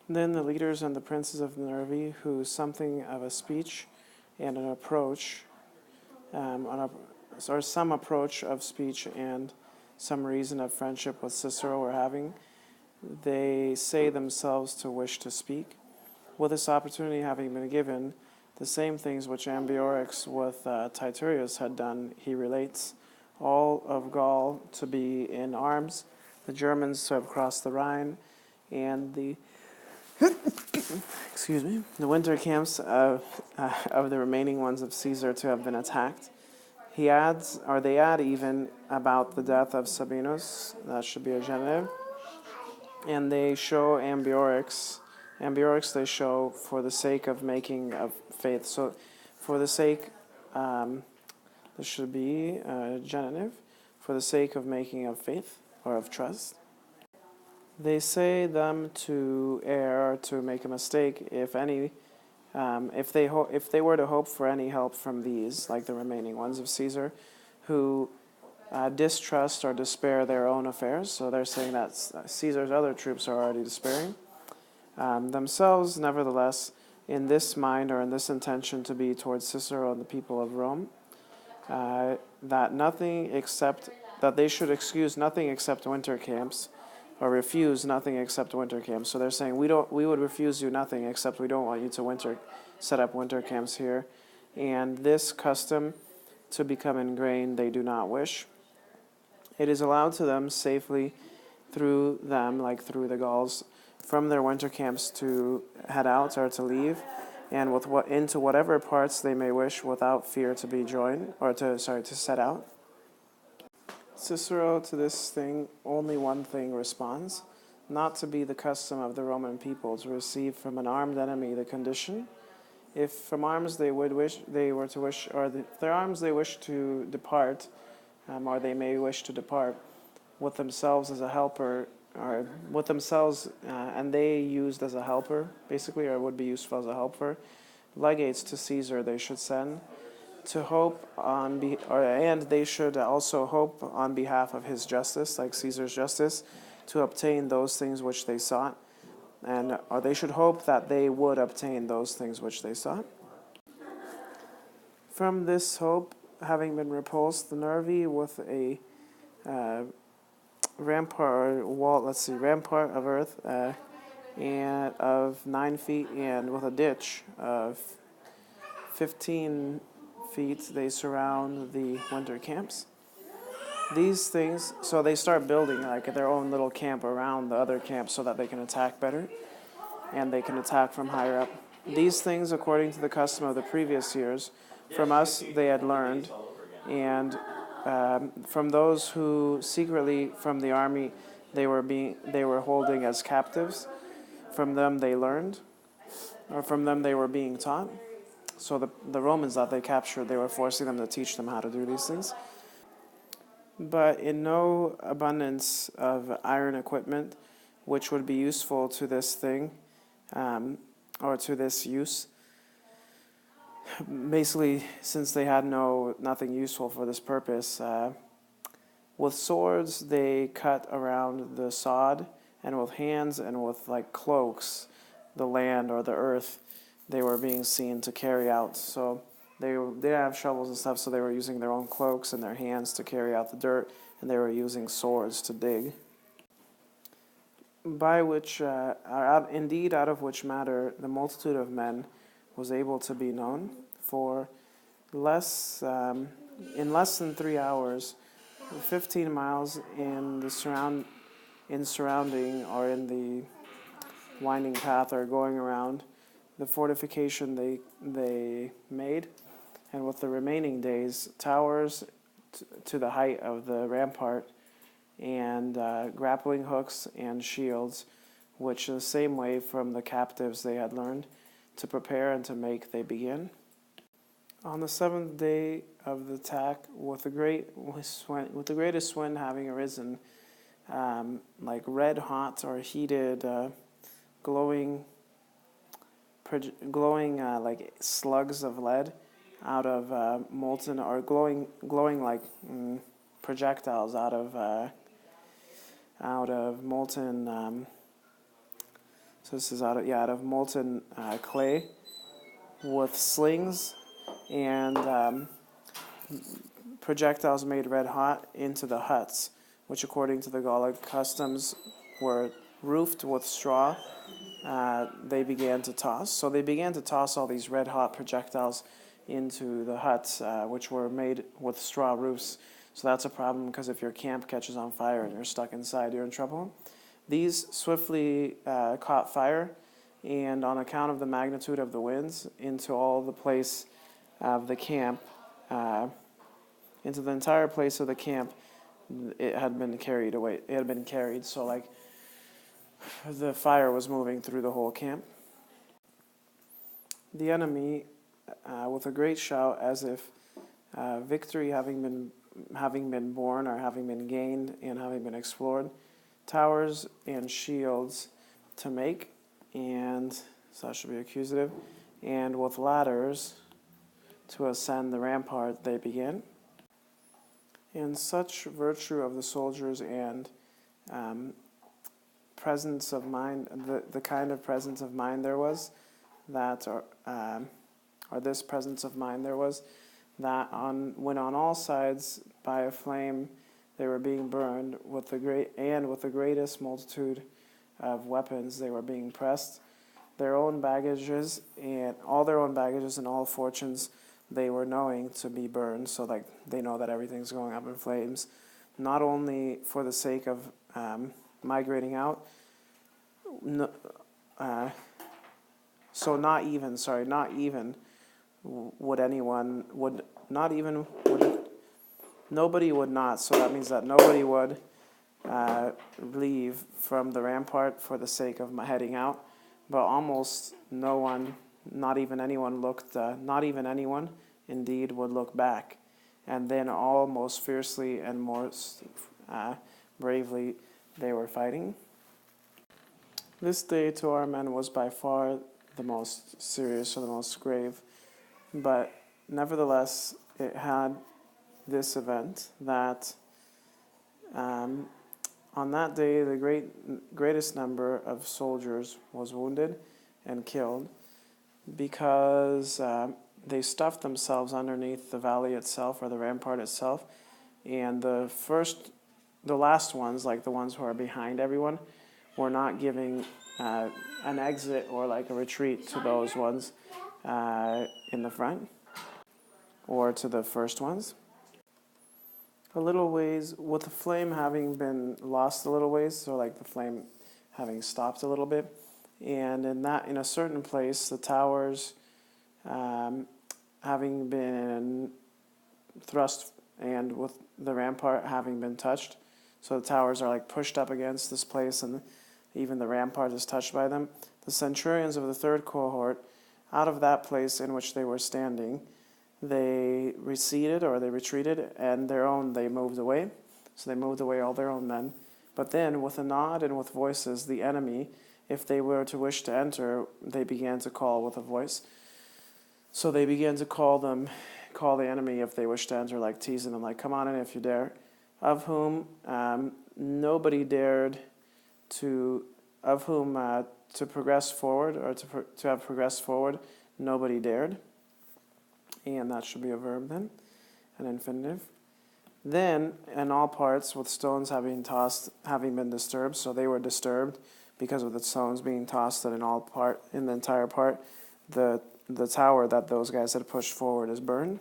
Then the leaders and the princes of Nervi, who something of a speech and an approach, or some approach of speech and some reason of friendship with Cicero were having, they say themselves to wish to speak. With this opportunity having been given, the same things which Ambiorix with Titurius had done, he relates. All of Gaul to be in arms, the Germans to have crossed the Rhine, and the the winter camps of the remaining ones of Caesar to have been attacked. He adds, or they add even, about the death of Sabinus, that should be a genitive, and they show Ambiorix they show for the sake of making of faith. So for the sake, this should be a genitive, for the sake of making of faith, or of trust. They say them to err, to make a mistake, if any, if they were to hope for any help from these, like the remaining ones of Caesar, who distrust or despair their own affairs. So they're saying that Caesar's other troops are already despairing. Themselves, nevertheless, in this mind or in this intention to be towards Cicero and the people of Rome, that they should excuse nothing except winter camps, or refuse nothing except winter camps. So they're saying we would refuse you nothing except we don't want you to set up winter camps here, and this custom to become ingrained they do not wish. It is allowed to them safely through them, like through the Gauls, from their winter camps to head out or to leave, and into whatever parts they may wish without fear to be joined, or to set out. Cicero to this thing only one thing responds: not to be the custom of the Roman people to receive from an armed enemy the condition. If from arms if their arms they wish to depart, or they may wish to depart with themselves as a helper, or with themselves, and they used as a helper, basically, or would be useful as a helper, legates to Caesar they should send, to hope and they should also hope on behalf of his justice, like Caesar's justice, to obtain those things which they sought, or they should hope that they would obtain those things which they sought. From this hope, having been repulsed, the Nervi with a rampart of earth, and of 9 feet, and with a ditch of 15 feet, they surround the winter camps. These things, so they start building like their own little camp around the other camps so that they can attack better, and they can attack from higher up. These things, according to the custom of the previous years, from us they had learned, and from those who secretly from the army they were holding as captives, from them they learned, or from them they were being taught. So the Romans that they captured, they were forcing them to teach them how to do these things. But in no abundance of iron equipment, which would be useful to this thing, or to this use. Basically, since they had nothing useful for this purpose, with swords they cut around the sod, and with hands and with like cloaks, the land or the earth they were being seen to carry out. So they didn't have shovels and stuff, so they were using their own cloaks and their hands to carry out the dirt, and they were using swords to dig. By which, indeed, out of which matter the multitude of men was able to be known, for in less than 3 hours, 15 miles in surrounding or in the winding path or going around the fortification they made, and with the remaining days, towers to the height of the rampart, and grappling hooks and shields, which the same way from the captives they had learned, to prepare and to make they begin. On the 7th day of the attack, with the greatest wind having arisen, like red hot or heated, glowing like slugs of lead out of molten, or glowing like projectiles out of molten So this is out of molten clay with slings and projectiles made red hot into the huts, which according to the Gallic customs were roofed with straw. They began to toss. So they began to toss all these red hot projectiles into the huts, which were made with straw roofs. So that's a problem because if your camp catches on fire and you're stuck inside, you're in trouble. These swiftly caught fire, and on account of the magnitude of the winds, into all the place of the camp, into the entire place of the camp, it had been carried away. It had been carried, so like the fire was moving through the whole camp. The enemy, with a great shout, as if victory having been born or having been gained and having been explored, towers and shields to make, and so that should be accusative, and with ladders to ascend the rampart they begin. And such virtue of the soldiers and presence of mind, the kind of presence of mind there was, that or this presence of mind there was, that when on all sides by a flame they were being burned, with the greatest multitude of weapons they were being pressed, their own baggages and all fortunes they were knowing to be burned. So like they know that everything's going up in flames, not only for the sake of migrating out. Nobody would not. So that means that nobody would leave from the rampart for the sake of heading out. But almost no one, not even anyone indeed would look back. And then all most fiercely and most bravely they were fighting. This day to our men was by far the most serious or the most grave, but nevertheless it had this event that on that day the greatest number of soldiers was wounded and killed, because they stuffed themselves underneath the valley itself or the rampart itself, and the last ones, like the ones who are behind everyone, were not giving an exit or like a retreat to those ones in the front or to the first ones. A little ways, with the flame having been lost a little ways, so like the flame having stopped a little bit, and in a certain place, the towers having been thrust, and with the rampart having been touched, so the towers are like pushed up against this place, and even the rampart is touched by them. The centurions of the third cohort, out of that place in which they were standing, they receded or they retreated, and they moved away. So they moved away all their own men. But then, with a nod and with voices, the enemy, if they were to wish to enter, they began to call with a voice. So they began to call the enemy if they wish to enter, like teasing them, like, come on in if you dare. Of whom nobody dared to progress forward, or to have progressed forward, nobody dared. And that should be a verb then, an infinitive. Then, in all parts, with stones having been disturbed, so they were disturbed because of the stones being tossed, that in the entire part, the tower that those guys had pushed forward is burned.